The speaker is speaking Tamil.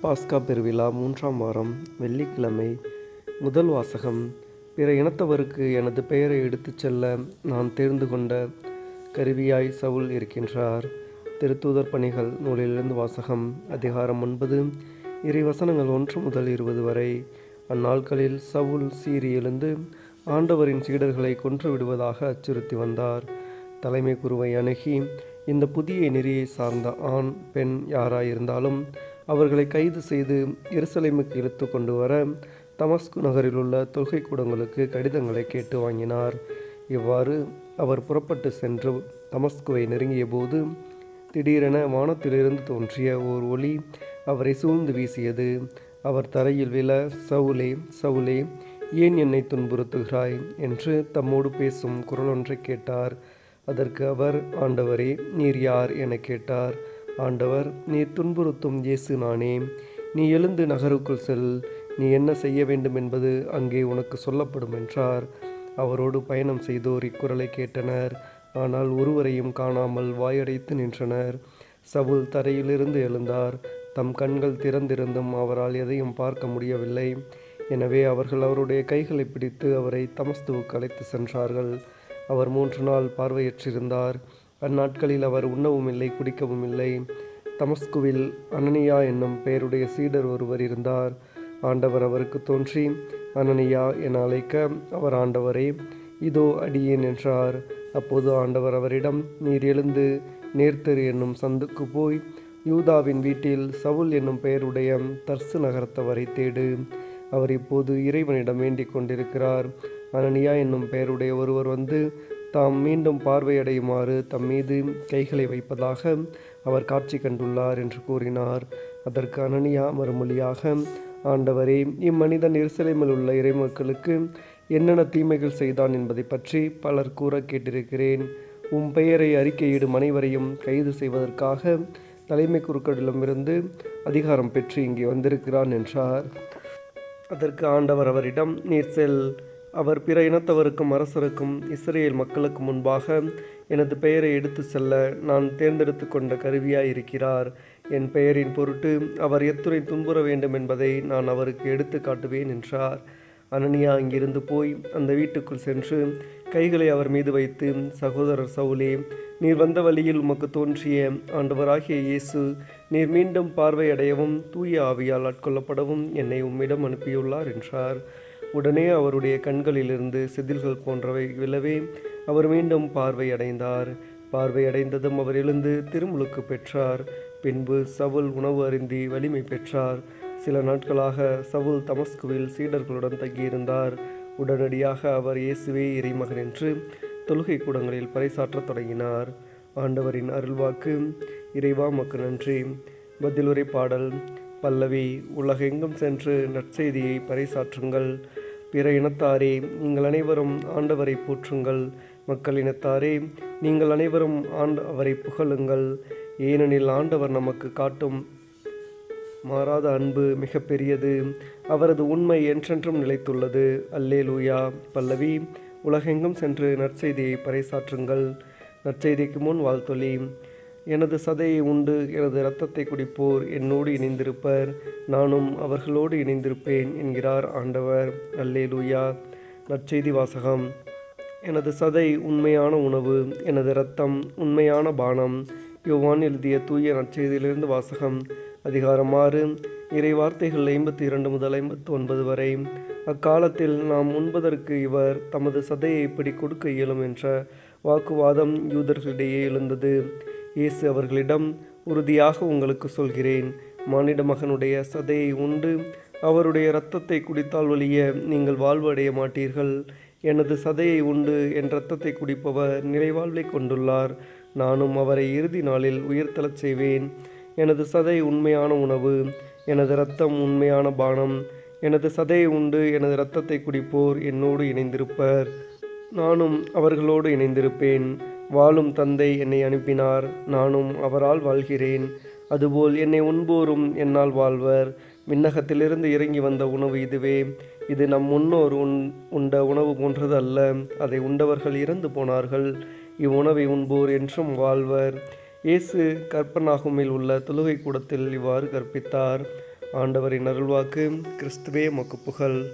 பாஸ்கா பெருவிழா 3ஆம் வாரம் வெள்ளிக்கிழமை. முதல் வாசகம். பிற இனத்தவருக்கு எனது பெயரை எடுத்துச் செல்ல நான் தேர்ந்து கொண்ட கருவியாய் சவுல் இருக்கின்றார். திருத்தூதர் பணிகள் நூலிலிருந்து வாசகம். அதிகாரம் 9, இறைவசனங்கள் 1 முதல் 20 வரை. அந்நாட்களில் சவுல் சீறி எழுந்து ஆண்டவரின் சீடர்களை கொன்று விடுவதாக அச்சுறுத்தி வந்தார். தலைமை குருவை அணுகி, இந்த புதிய நெறியை சார்ந்த ஆண் பெண் யாராயிருந்தாலும் அவர்களை கைது செய்து எருசலேமுக்கு இழுத்து கொண்டு வர தமஸ்கு நகரில் உள்ள தொல்கை கூடங்களுக்கு கடிதங்களை கேட்டு வாங்கினார். இவ்வாறு அவர் புறப்பட்டு சென்று தமஸ்குவை நெருங்கிய போது திடீரென வானத்திலிருந்து தோன்றிய ஓர் ஒளி அவரை சூழ்ந்து வீசியது. அவர் தரையில் விழ, சவுலே சவுலே, ஏன் என்னை துன்புறுத்துகிறாய் என்று தம்மோடு பேசும் குரலொன்றை கேட்டார். அதற்கு அவர், ஆண்டவரே, நீர் யார் என கேட்டார். ஆண்டவர், நீர் துன்புறுத்தும் இயேசு நானே. நீ எழுந்து நகருக்குள் செல். நீ என்ன செய்ய வேண்டும் என்பது அங்கே உனக்கு சொல்லப்படும் என்றார். அவரோடு பயணம் செய்தோர் இக்குரலை கேட்டனர். ஆனால் ஒருவரையும் காணாமல் வாயடைத்து நின்றனர். சவுல் தரையிலிருந்து எழுந்தார். தம் கண்கள் திறந்திருந்தும் அவரால் எதையும் பார்க்க முடியவில்லை. எனவே அவர்கள் அவருடைய கைகளை பிடித்து அவரை தமஸ்குவுக்கு அழைத்து சென்றார்கள். அவர் 3 நாள் பார்வையற்றிருந்தார். அந்நாட்களில் அவர் உண்ணவும் இல்லை, குடிக்கவும் இல்லை. தமஸ்குவில் அனனியா என்னும் பெயருடைய சீடர் ஒருவர் இருந்தார். ஆண்டவர் அவருக்கு தோன்றி, அனனியா என அழைக்க, அவர், ஆண்டவரே, இதோ அடியேன் என்றார். அப்போது ஆண்டவர் அவரிடம், நீர் எழுந்து நேர்த்தெரு என்னும் சந்துக்கு போய் யூதாவின் வீட்டில் சவுல் என்னும் பெயருடைய தர்சு நகரத்தவரை தேடு. அவர் இப்போது இறைவனிடம் வேண்டிக் கொண்டிருக்கிறார். அனனியா என்னும் பெயருடைய ஒருவர் வந்து தாம் மீண்டும் பார்வையடையுமாறு தம் மீது கைகளை வைப்பதாக அவர் காட்சி கண்டுள்ளார் என்று கூறினார். அதற்கு அனனியா மறுமொழியாக, ஆண்டவரே, இம்மனிதன் எருசலேமில் உள்ள இறைமக்களுக்கு என்னென்ன தீமைகள் செய்தான் என்பதை பற்றி பலர் கூற கேட்டிருக்கிறேன். உம் பெயரை அறிக்கையிடும் அனைவரையும் கைது செய்வதற்காக தலைமை குருக்களிடமிருந்து அதிகாரம் பெற்று இங்கே வந்திருக்கிறான் என்றார். அதற்கு ஆண்டவர் அவரிடம், நீர் செல். அவர் பிற இனத்தவருக்கும் அரசருக்கும் இஸ்ரேல் மக்களுக்கு முன்பாக எனது பெயரை எடுத்து செல்ல நான் தேர்ந்தெடுத்து கொண்ட கருவியாய் இருக்கிறார். என் பெயரின் பொருட்டு அவர் எத்துணை துன்புற வேண்டும் என்பதை நான் அவருக்கு எடுத்து காட்டுவேன் என்றார். அனனியா அங்கிருந்து போய் அந்த வீட்டுக்குள் சென்று கைகளை அவர் மீது வைத்து, சகோதரர் சவுலே, நீர் வந்த வழியில் உமக்கு தோன்றிய ஆண்டவராகிய இயேசு நீர் மீண்டும் பார்வையடையவும் தூய ஆவியால் ஆட்கொள்ளப்படவும் என்னை உம்மிடம் அனுப்பியுள்ளார் என்றார். உடனே அவருடைய கண்களிலிருந்து செதில்கள் போன்றவை விழவே அவர் மீண்டும் பார்வையடைந்தார். பார்வையடைந்ததும் அவர் எழுந்து திருமுழுக்கு பெற்றார். பின்பு சவுல் உணவு அருந்தி வலிமை பெற்றார். சில நாட்களாக சவுல் தமஸ்குவில் சீடர்களுடன் தங்கியிருந்தார். உடனடியாக அவர் இயேசுவே இறைமகன் என்று தொழுகை கூடங்களில் பறைசாற்றத் தொடங்கினார். ஆண்டவரின் அருள்வாக்கு. இறைவா உமக்கு நன்றி. பதிலுரை பாடல். பல்லவி. உலகெங்கும் சென்று நற்செய்தியை பறைசாற்றுங்கள். பிற இனத்தாரே, நீங்கள் அனைவரும் ஆண்டவரை போற்றுங்கள். மக்களினத்தாரே, நீங்கள் அனைவரும் அவரை புகழுங்கள். ஏனெனில் ஆண்டவர் நமக்கு காட்டும் மாறாத அன்பு மிக பெரியது. அவரது உண்மை என்றென்றும் நிலைத்துள்ளது. அல்லேலூயா. பல்லவி. உலகெங்கும் சென்று நற்செய்தியை பறைசாற்றுங்கள். நற்செய்திக்கு முன் வாழ்த்தொலி. எனது சதையை உண்டு எனது இரத்தத்தை குடிப்போர் என்னோடு இணைந்திருப்பர், நானும் அவர்களோடு இணைந்திருப்பேன் என்கிறார் ஆண்டவர். அல்லேலூயா. நற்செய்தி வாசகம். எனது சதை உண்மையான உணவு, எனது இரத்தம் உண்மையான பானம். யோவான் எழுதிய தூய நற்செய்தியிலிருந்து வாசகம். அதிகாரம் 6, இறை வார்த்தைகள் 52 முதல் 59 வரை. அக்காலத்தில் நாம் உண்பதற்கு இவர் தமது சதையை இப்படி கொடுக்க இயலும் என்ற வாக்குவாதம் யூதர்களிடையே எழுந்தது. இயேசு அவர்களிடம், உறுதியாக உங்களுக்கு சொல்கிறேன், மானிட மகனுடைய சதையை உண்டு அவருடைய இரத்தத்தை குடித்தால் ஒழிய நீங்கள் வாழ்வு அடைய மாட்டீர்கள். எனது சதையை உண்டு என் இரத்தத்தை குடிப்பவர் நிலைவாழ்வை கொண்டுள்ளார். நானும் அவரை இறுதி நாளில் உயிர்த்தெழச் செய்வேன். எனது சதை உண்மையான உணவு, எனது இரத்தம் உண்மையான பானம். எனது சதையை உண்டு எனது இரத்தத்தை குடிப்போர் என்னோடு இணைந்திருப்பர், நானும் அவர்களோடு இணைந்திருப்பேன். வாழும் தந்தை என்னை அனுப்பினார், நானும் அவரால் வாழ்கிறேன். அதுபோல் என்னை உண்போரும் என்னால் வாழ்வர். விண்ணகத்திலிருந்து இறங்கி வந்த உணவு இதுவே. இது நம் முன்னோர் உண்ட உணவு போன்றது அல்ல. அதை உண்டவர்கள் இறந்து போனார்கள். இவ்வுணவை உண்போர் என்றும் வாழ்வர். இயேசு கற்பர்நாகுமில் உள்ள தொழுகை கூடத்தில் இவ்வாறு கற்பித்தார். ஆண்டவரின் அருள்வாக்கு. கிறிஸ்துவே உமக்கு புகழ்.